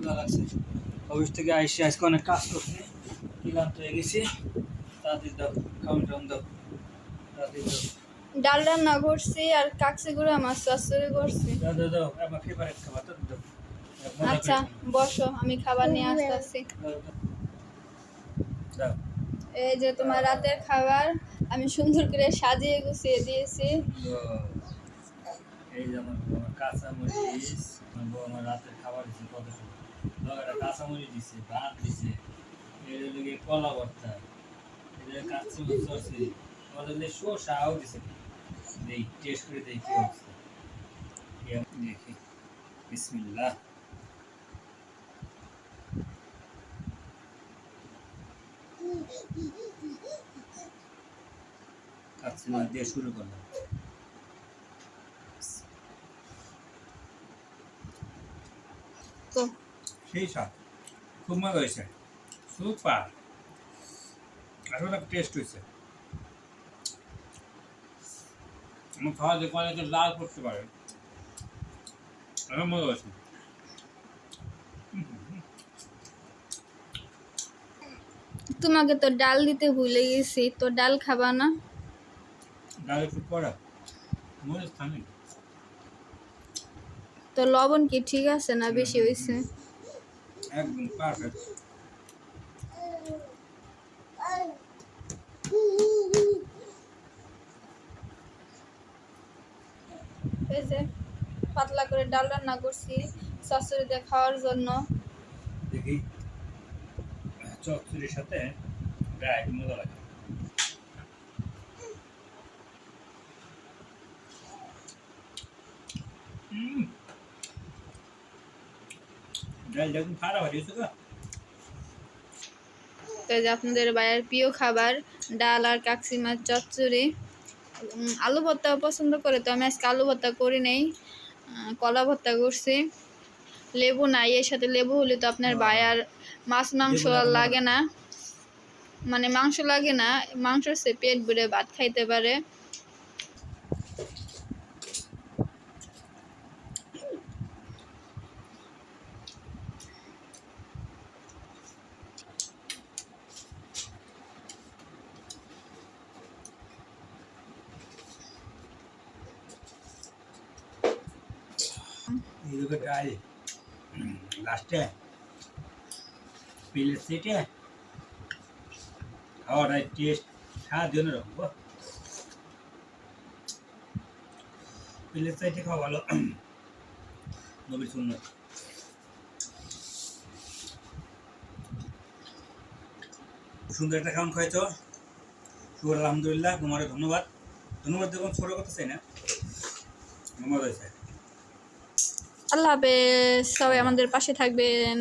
ঠান্ডা লাগছে। অফিস থেকে আইসি আজকে অনেক কাজ করছি, ক্লান্ত হয়ে গেছি। তাড়াতাড়ি দাও, খাওয়ান টাউন দাও, তাড়াতাড়ি দাও। ডাল রান্না করছি আর কাকসি গুঁড়া মাছ চচ্চড়ি করছি। দাও দাও দাও, আমার ফেভারিট খাবার তো দাও। মজা আচ্ছা করে খাও। বসো, আমি খাবার নিয়ে আসতেছি। দাও, দাও। দাও। এই যে তোমার রাতের খাবার আমি সুন্দর করে সাজিয়ে গুছিয়ে দিয়েছি। এই যে আমার কাঁচামরিচ, আমার রাতের খাবার দিচ্ছে কত সুন্দর। দাও, একটা কাঁচামরিচ দিছে, ভাত দিছে, এর লগে কলা ভর্তা, এর কাঁচামরিচ চচ্চড়ি, আমাদের লগে শসাও দিছে। দেই টেস্ট করে দেখি কি অবস্থা। দেখি, বিসমিল্লাহ। কাঁচামরিচ দিয়ে শুরু করলাম। তো সেই স্বাদ, খুব মজা হয়েছে, সুপার, আসলে টেস্ট হয়েছে। আমার খাওয়া যে অনেকে লাল করতে পারে, আমার মজা হয়েছে। তোমাকে তো ডাল দিতে ভুলে গেছি, তো ডাল খাবা না? ডাল একটু পড়া মরিচ খানি। তো লবণ কি ঠিক আছে না বেশি হয়েছে? একদম পারফেক্ট। এই যে পাতলা করে ডাল রান্না করছি চচ্চড়ি দিয়ে খাওয়ার জন্য। দেখি চচ্চড়ির সাথে ডাল মজা লাগে। ডাল যখন খারাপ হয়েছে তো তো এই যে আপনাদের বাইরের প্রিয় খাবার ডাল আর কাকসি মাছ চচ্চড়ি। আলু ভর্তাও পছন্দ করে, তো আমি আজকে আলু ভর্তা করি নেই, কলা ভর্তা করছি। লেবু নাই, এর সাথে লেবু হলে তো আপনার ভাইয়ার মাছ মাংস আর লাগে না, মানে মাংস লাগে না, মাংস সে পেট ভরে ভাত খাইতে পারে। এইদিকে ডাল লাস্টে প্লেট সেটে খাওয়াটা টেস্ট স্বাদ জন্য রাখবো। প্লেট সাইডে খাওয়া ভালো, নবীর সুন্নাত। সুন্দর একটা খাওয়ান খাইছো, শুভ আলহামদুলিল্লাহ, তোমার ধন্যবাদ। ধন্যবাদ দেখুন ছোটো কথা চাই না, ধন্যবাদ হয়েছে। আল্লাহ হাফেজ, সবাই আমাদের পাশে থাকবেন।